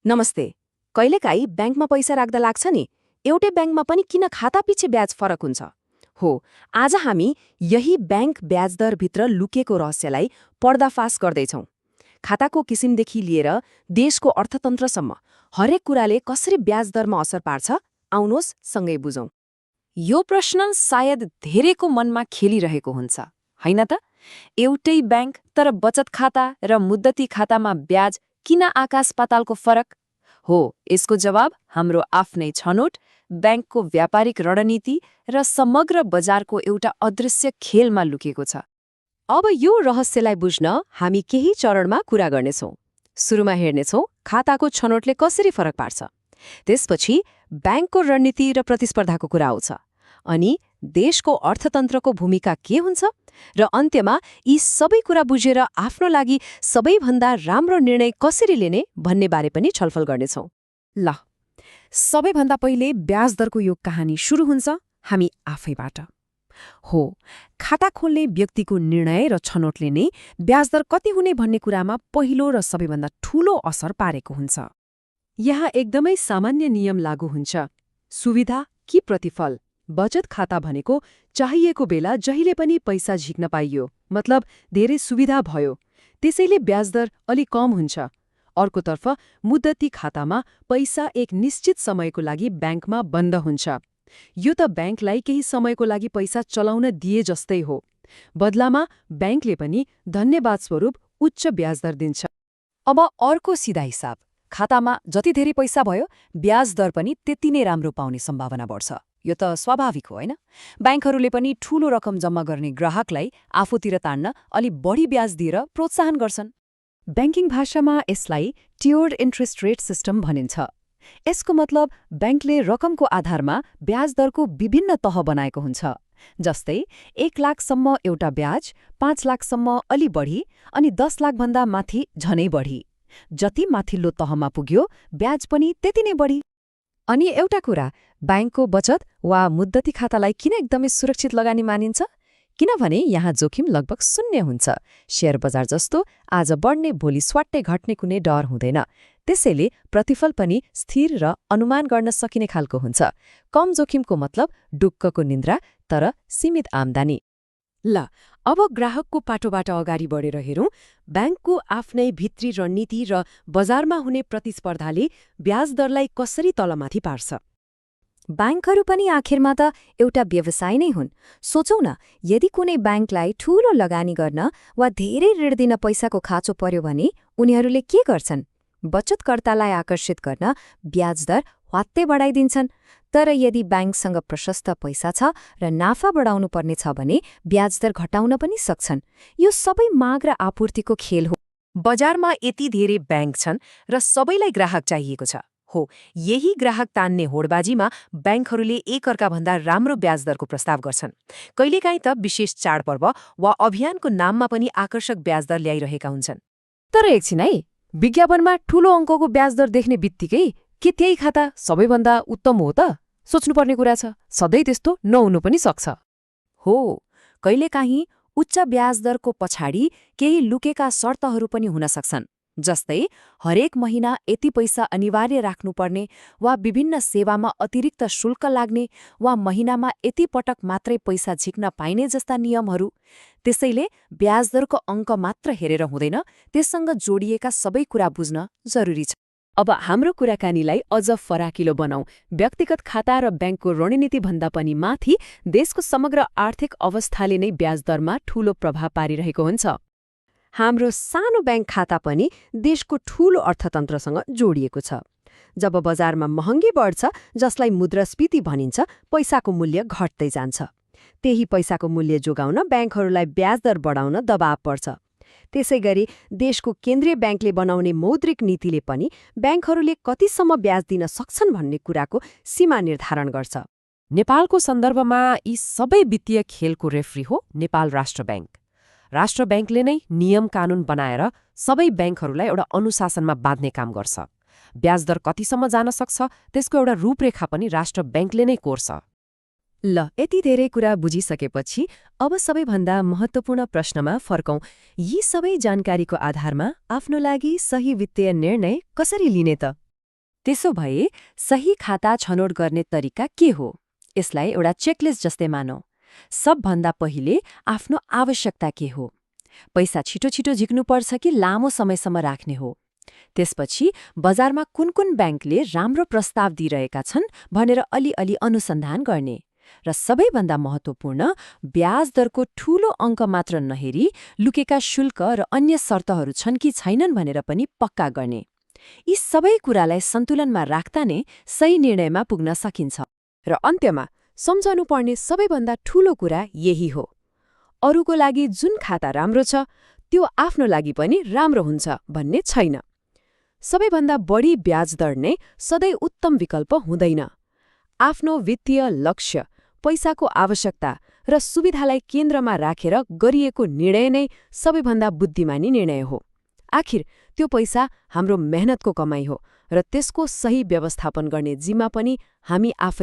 नमस्ते। कहिलेकाहीँ ब्याङ्कमा पैसा राख्दा लाग्छ नि, एउटै ब्याङ्कमा पनि किन खातापिछे ब्याज फरक हुन्छ। हो, आज हामी यही ब्याङ्क ब्याज दरभित्र लुकेको रहस्यलाई पर्दाफास गर्दैछौँ। खाताको किसिमदेखि लिएर देशको अर्थतन्त्रसम्म हरेक कुराले कसरी ब्याज दरमा असर पार्छ, आउनुहोस् सँगै बुझौँ। यो प्रश्न सायद धेरैको मनमा खेलिरहेको हुन्छ, होइन त? एउटै ब्याङ्क तर बचत खाता र मुद्दती खातामा ब्याज किन आकाश पातालको फरक? हो, यसको जवाब हाम्रो आफ्नै छनौट, ब्याङ्कको व्यापारिक रणनीति र समग्र बजारको एउटा अदृश्य खेलमा लुकेको छ। अब यो रहस्यलाई बुझ्न हामी केही चरणमा कुरा गर्नेछौँ। सुरुमा हेर्नेछौँ खाताको छनौटले कसरी फरक पार्छ। त्यसपछि ब्याङ्कको रणनीति र प्रतिस्पर्धाको कुरा आउँछ। अनि देशको अर्थतन्त्रको भूमिका के हुन्छ र अन्त्यमा यी सबै कुरा बुझेर आफ्नो लागि सबैभन्दा राम्रो निर्णय कसरी लिने भन्ने बारे पनि छलफल गर्नेछौँ। ल, सबैभन्दा पहिले ब्याज दरको यो कहानी सुरु हुन्छ हामी आफैबाट। हो, खाता खोल्ने व्यक्तिको निर्णय र छनौटले नै ब्याज दर कति हुने भन्ने कुरामा पहिलो र सबैभन्दा ठूलो असर पारेको हुन्छ। यहाँ एकदमै सामान्य नियम लागू हुन्छ, सुविधा कि प्रतिफल। बचत खाता भनेको चाहिएको बेला जहिले पनि पैसा झिक्न पाइयो, मतलब धेरै सुविधा भयो, त्यसैले ब्याज दर अलि कम हुन्छ। अर्कोतर्फ मुद्दती खातामा पैसा एक निश्चित समयको लागि ब्याङ्कमा बन्द हुन्छ। यो त ब्याङ्कलाई केही समयको लागि पैसा चलाउन दिए जस्तै हो। बदलामा ब्याङ्कले पनि धन्यवाद स्वरूप उच्च ब्याज दर दिन्छ। अब अर्को सिधा हिसाब, खातामा जति धेरै पैसा भयो ब्याज दर पनि त्यति नै राम्रो पाउने सम्भावना बढ्छ। यो त स्वाभाविक हो, होइन? ब्याङ्कहरूले पनि ठूलो रकम जम्मा गर्ने ग्राहकलाई आफूतिर तान्न अलि बढी ब्याज दिएर प्रोत्साहन गर्छन्। ब्याङ्किङ भाषामा यसलाई टियर्ड इन्ट्रेस्ट रेट सिस्टम भनिन्छ। यसको मतलब ब्याङ्कले रकमको आधारमा ब्याज दरको विभिन्न तह बनाएको हुन्छ। जस्तै 1 लाखसम्म एउटा ब्याज, 5 लाखसम्म अलि बढी अनि 10 लाखभन्दा माथि झनै बढी। जति माथिल्लो तहमा पुग्यो ब्याज पनि त्यति नै बढी। अनि एउटा कुरा, ब्याङ्कको बचत वा मुद्दती खातालाई किन एकदमै सुरक्षित लगानी मानिन्छ? किनभने यहाँ जोखिम लगभग शून्य हुन्छ। शेयर बजार जस्तो आज बढ्ने भोलि स्वाट्टै घट्ने कुनै डर हुँदैन। त्यसैले प्रतिफल पनि स्थिर र अनुमान गर्न सकिने खालको हुन्छ। कम जोखिमको मतलब डुक्कको निन्द्रा तर सीमित आम्दानी। ल, अब ग्राहकको पाटोबाट अगाडि बढेर हेरौँ। ब्याङ्कको आफ्नै भित्री रणनीति र बजारमा हुने प्रतिस्पर्धाले ब्याज दरलाई कसरी तलमाथि पार्छ। ब्याङ्कहरू पनि आखिरमा त एउटा व्यवसाय नै हुन्। सोचौँ न, यदि कुनै ब्याङ्कलाई ठूलो लगानी गर्न वा धेरै ऋण दिन पैसाको खाँचो पर्यो भने उनीहरूले के गर्छन्? बचतकर्तालाई आकर्षित गर्न ब्याज दर ह्वात्तै बढाइदिन्छन्। तर यदि ब्याङ्कसँग प्रशस्त पैसा छ र नाफा बढाउनु पर्ने छ भने ब्याज दर घटाउन पनि सक्छन्। यो सबै माग र आपूर्तिको खेल हो। बजारमा यति धेरै ब्याङ्क छन् र सबैलाई ग्राहक चाहिएको छ। हो, यही ग्राहक तान्ने होडबाजीमा ब्याङ्कहरूले एकअर्काभन्दा राम्रो ब्याज दरको प्रस्ताव गर्छन्। कहिलेकाहीँ त विशेष चाडपर्व वा अभियानको नाममा पनि आकर्षक ब्याज दर ल्याइरहेका हुन्छन्। तर एकछिन है, विज्ञापनमा ठूलो अङ्कको ब्याज दर देख्ने बित्तिकै के त्यही खाता सबैभन्दा उत्तम हो त? सोच्नुपर्ने कुरा छ। सधैँ त्यस्तो नहुनु पनि सक्छ। हो, कहिलेकाहीँ उच्च ब्याज दरको पछाडि केही लुकेका शर्तहरू पनि हुन सक्छन्। जस्तै हरेक महिना यति पैसा अनिवार्य राख्नुपर्ने वा विभिन्न सेवामा अतिरिक्त शुल्क लाग्ने वा महिनामा यति पटक मात्रै पैसा झिक्न पाइने जस्ता नियमहरू। त्यसैले ब्याज दरको अङ्क मात्र हेरेर हुँदैन, त्यससँग जोडिएका सबै कुरा बुझ्न जरुरी छ। अब हाम्रो कुराकानीलाई अझ फराकिलो बनाऊ। व्यक्तिगत खाता र ब्याङ्कको रणनीतिभन्दा पनि माथि देशको समग्र आर्थिक अवस्थाले नै ब्याज दरमा ठूलो प्रभाव पारिरहेको हुन्छ। हाम्रो सानो ब्याङ्क खाता पनि देशको ठूलो अर्थतन्त्रसँग जोडिएको छ। जब बजारमा महँगी बढ्छ, जसलाई मुद्रास्फीति भनिन्छ, पैसाको मूल्य घट्दै जान्छ। त्यही पैसाको मूल्य जोगाउन ब्याङ्कहरूलाई ब्याज दर बढाउन दबाव पर्छ। त्यसैगरी देशको केन्द्रीय ब्याङ्कले बनाउने मौद्रिक नीतिले पनि ब्याङ्कहरूले कतिसम्म ब्याज दिन सक्छन् भन्ने कुराको सीमा निर्धारण गर्छ। नेपालको सन्दर्भमा यी सबै वित्तीय खेलको रेफ्री हो नेपाल राष्ट्र ब्याङ्क। राष्ट्र ब्याङ्कले नै नियम कानून बनाएर सबै ब्याङ्कहरूलाई एउटा अनुशासनमा बाँध्ने काम गर्छ। ब्याज दर कतिसम्म जान सक्छ त्यसको एउटा रूपरेखा पनि राष्ट्र ब्याङ्कले नै कोर्छ। ल, यति धेरै कुरा बुझिसकेपछि अब सबैभन्दा महत्त्वपूर्ण प्रश्नमा फर्कौं। यी सबै जानकारीको आधारमा आफ्नो लागि सही वित्तीय निर्णय कसरी लिने त? त्यसो भए सही खाता छनौट गर्ने तरिका के हो? यसलाई एउटा चेकलिस्ट जस्तै मानौँ। सबभन्दा पहिले आफ्नो आवश्यकता के हो? पैसा छिटो छिटो झिक्नुपर्छ कि लामो समयसम्म राख्ने हो? त्यसपछि बजारमा कुन कुन ब्याङ्कले राम्रो प्रस्ताव दिइरहेका छन् भनेर अलिअलि अनुसन्धान गर्ने। र सबैभन्दा महत्त्वपूर्ण, ब्याज दरको ठूलो अङ्क मात्र नहेरी लुकेका शुल्क र अन्य शर्तहरू छन् कि छैनन् भनेर पनि पक्का गर्ने। यी सबै कुरालाई सन्तुलनमा राख्दा नै सही निर्णयमा पुग्न सकिन्छ। र अन्त्यमा सम्झनुपर्ने सबैभन्दा ठूलो कुरा यही हो, अरूको लागि जुन खाता राम्रो छ त्यो आफ्नो लागि पनि राम्रो हुन्छ भन्ने छैन। सबैभन्दा बढी ब्याज दर नै सधैँ उत्तम विकल्प हुँदैन। आफ्नो वित्तीय लक्ष्य, पैसाको आवश्यकता र सुविधालाई केन्द्रमा राखेर गरिएको निर्णय नै सबैभन्दा बुद्धिमानी निर्णय हो। आखिर त्यो पैसा हाम्रो मेहनतको कमाई हो र त्यसको सही व्यवस्थापन गर्ने जिम्मा पनि हामी आफै